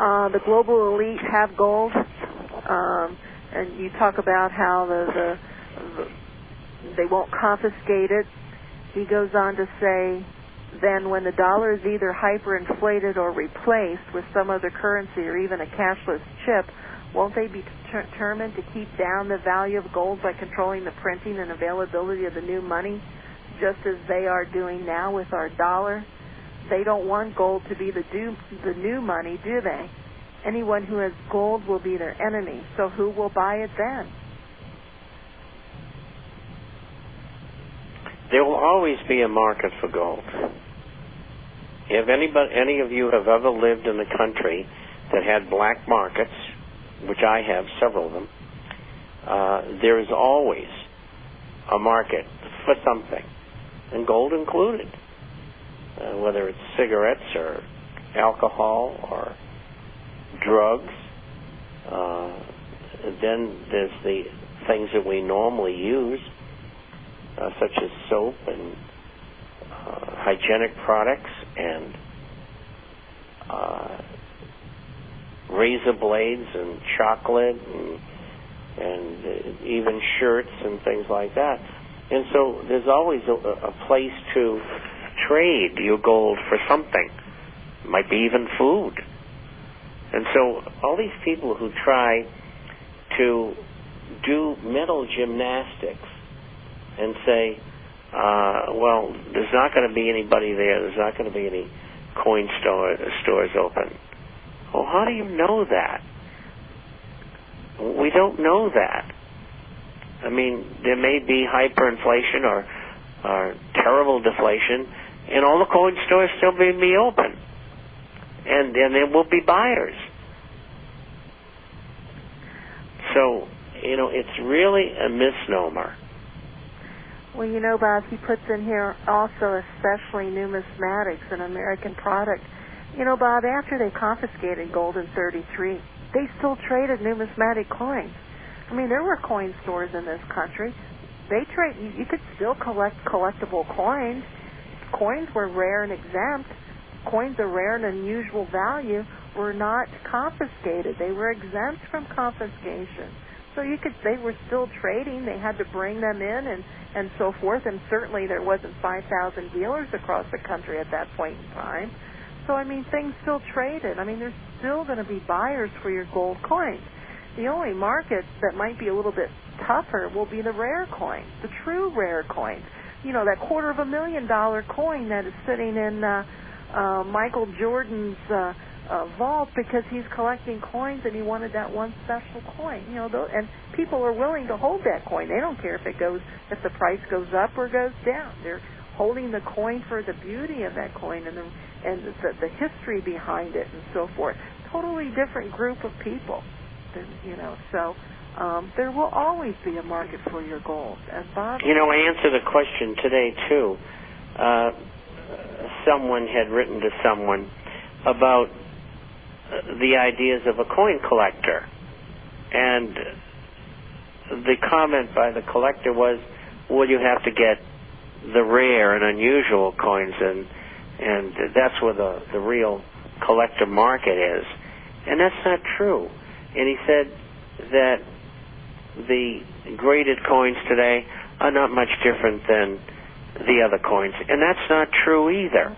The global elite have gold, and you talk about how they won't confiscate it. He goes on to say, then when the dollar is either hyperinflated or replaced with some other currency or even a cashless chip, won't they be determined to keep down the value of gold by controlling the printing and availability of the new money, just as they are doing now with our dollar? They don't want gold to be the new money, do they? Anyone who has gold will be their enemy, so who will buy it then? There will always be a market for gold. If any of you have ever lived in a country that had black markets, which I have, several of them, there is always a market for something, and gold included, whether it's cigarettes or alcohol or drugs. Then there's the things that we normally use, such as soap and hygienic products and razor blades and chocolate and even shirts and things like that. And so there's always a place to trade your gold for something. It might be even food. And so all these people who try to do mental gymnastics and say, well, there's not going to be anybody there's not going to be any coin stores open. Well, how do you know that? We don't know that. I mean, there may be hyperinflation or terrible deflation, and all the coin stores still may be open. And there will be buyers. So, it's really a misnomer. Well, Bob, he puts in here also especially numismatics, an American product. Bob, after they confiscated gold in 1933, they still traded numismatic coins. I mean, there were coin stores in this country. You could still collect collectible coins. Coins were rare and exempt. Coins of rare and unusual value were not confiscated. They were exempt from confiscation. So they were still trading. They had to bring them in and so forth. And certainly there wasn't 5,000 dealers across the country at that point in time. So, I mean, things still traded. I mean, there's still going to be buyers for your gold coins. The only market that might be a little bit tougher will be the rare coins, the true rare coins. That $250,000 coin that is sitting in Michael Jordan's vault because he's collecting coins and he wanted that one special coin. And people are willing to hold that coin. They don't care if the price goes up or goes down. They're holding the coin for the beauty of that coin and the history behind it and so forth. Totally different group of people. So there will always be a market for your gold. And Bob, I answered a question today too. Someone had written to someone about the ideas of a coin collector, and the comment by the collector was, well, you have to get the rare and unusual coins, and that's where the real collector market is. And that's not true. And he said that the graded coins today are not much different than the other coins, and that's not true either.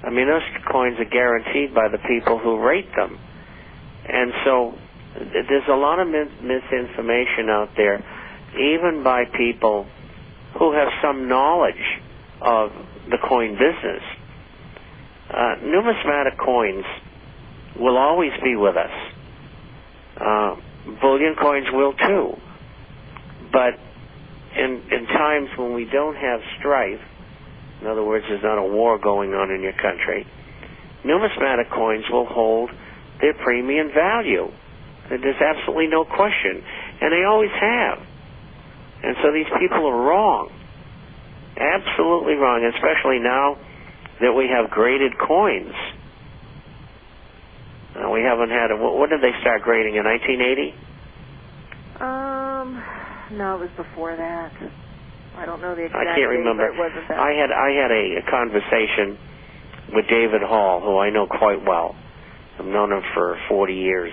I mean, those coins are guaranteed by the people who rate them. And so there's a lot of misinformation out there, even by people who have some knowledge of the coin business. Numismatic coins will always be with us. Bullion coins will too. But in times when we don't have strife, in other words, there's not a war going on in your country, numismatic coins will hold their premium value. There's absolutely no question. And they always have. And so these people are wrong. Absolutely wrong, especially now that we have graded coins. We haven't had when did they start grading, in 1980? No, it was before that. I don't know the exact I can't remember. Date, but it wasn't that. I had a conversation with David Hall, who I know quite well, I've known him for 40 years,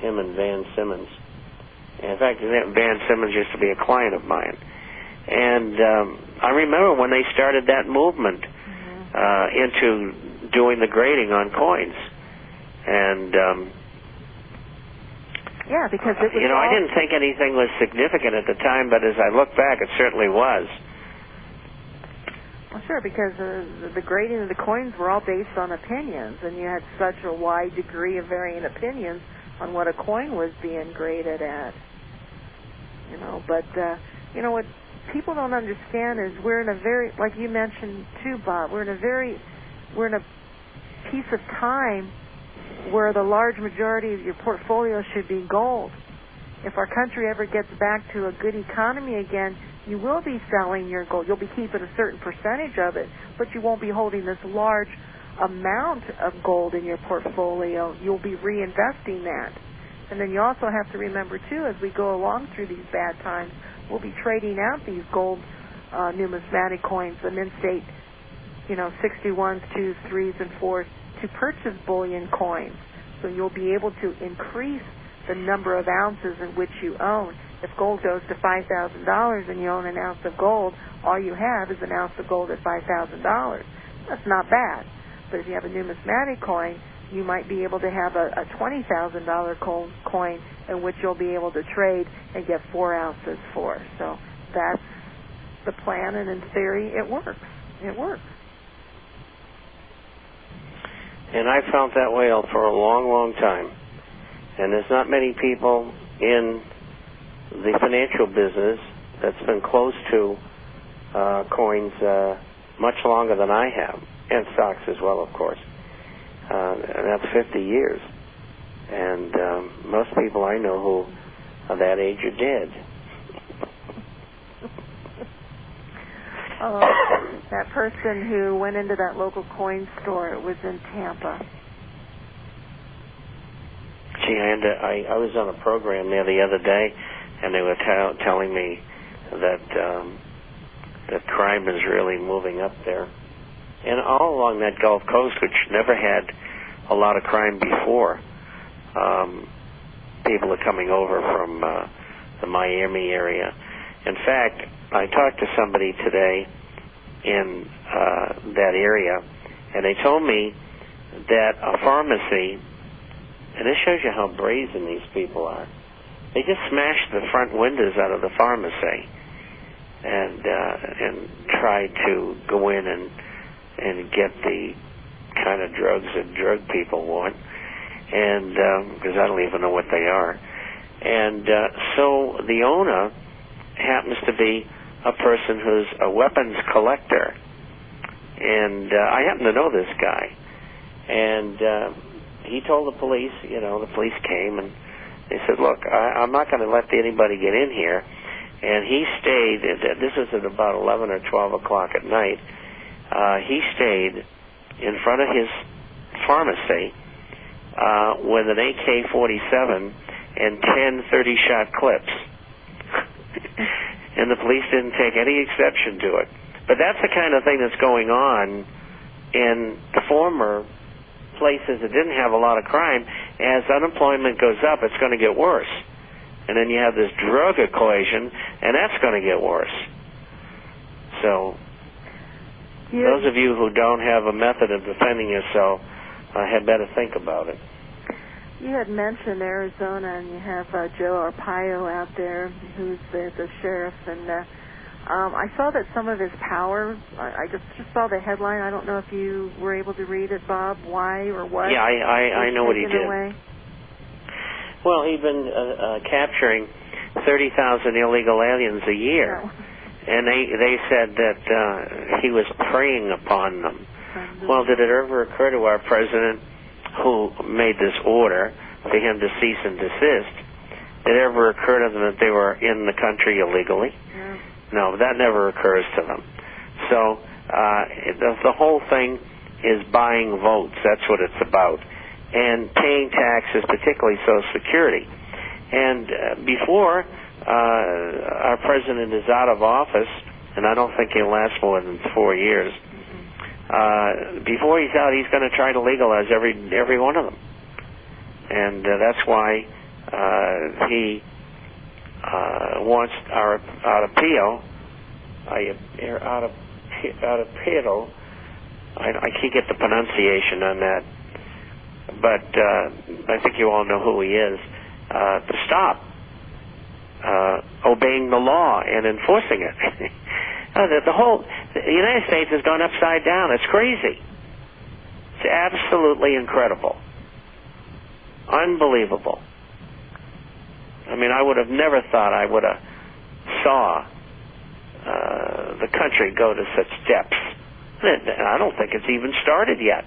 him and Van Simmons. In fact, Van Simmons used to be a client of mine. And I remember when they started that movement into doing the grading on coins. And, yeah, because it was I didn't think anything was significant at the time, but as I look back, it certainly was. Well, sure, because the grading of the coins were all based on opinions, and you had such a wide degree of varying opinions on what a coin was being graded at. But what people don't understand is we're in a very, like you mentioned too, Bob, we're in a piece of time where the large majority of your portfolio should be gold. If our country ever gets back to a good economy again, you will be selling your gold. You'll be keeping a certain percentage of it, but you won't be holding this large amount of gold in your portfolio. You'll be reinvesting that. And then you also have to remember, too, as we go along through these bad times, we'll be trading out these gold numismatic coins, the mint state, 61s, 2s, 3s, and 4s, to purchase bullion coins. So you'll be able to increase the number of ounces in which you own. If gold goes to $5,000 and you own an ounce of gold, all you have is an ounce of gold at $5,000. That's not bad. But if you have a numismatic coin, you might be able to have a $20,000 coin in which you'll be able to trade and get 4 ounces for. So that's the plan, and in theory, it works. It works. And I felt that way for a long, long time. And there's not many people in the financial business that's been close to coins much longer than I have, and stocks as well, of course. And that's 50 years. And most people I know who are that age are dead. That person who went into that local coin store, it was in Tampa. Gee, I was on a program there the other day, and they were telling me that crime is really moving up there. And all along that Gulf Coast, which never had a lot of crime before, people are coming over from the Miami area. In fact, I talked to somebody today in that area, and they told me that a pharmacy, and this shows you how brazen these people are, they just smashed the front windows out of the pharmacy and tried to go in and get the kind of drugs that drug people want, and because I don't even know what they are. And so the owner happens to be a person who's a weapons collector, and I happen to know this guy. And he told the police, the police came, and they said, look, I'm not going to let anybody get in here. And he stayed, this was at about 11 or 12 o'clock at night, he stayed in front of his pharmacy with an AK-47 and 10 30-shot clips. And the police didn't take any exception to it. But that's the kind of thing that's going on in the former places that didn't have a lot of crime. As unemployment goes up, it's going to get worse. And then you have this drug equation, and that's going to get worse. So those of you who don't have a method of defending yourself had better think about it. You had mentioned Arizona, and you have Joe Arpaio out there, who's the sheriff, and I saw that some of his power, I just saw the headline. I don't know if you were able to read it, Bob, why or what. Yeah, I know what he did. Away. Well, he'd been capturing 30,000 illegal aliens a year, and they said that he was preying upon them. Well, did it ever occur to our president, who made this order for him to cease and desist, did it ever occur to them that they were in the country illegally? Yeah. No, that never occurs to them. So the whole thing is buying votes. That's what it's about. And paying taxes, particularly Social Security. And before our president is out of office, and I don't think he'll last more than 4 years, before he's out, he's going to try to legalize every one of them. and that's why he wants our appeal. I can't get the pronunciation on that, but I think you all know who he is. To stop obeying the law and enforcing it. The United States has gone upside down. It's crazy. It's absolutely incredible. Unbelievable. I mean, I would have never thought I would have saw the country go to such depths. And I don't think it's even started yet.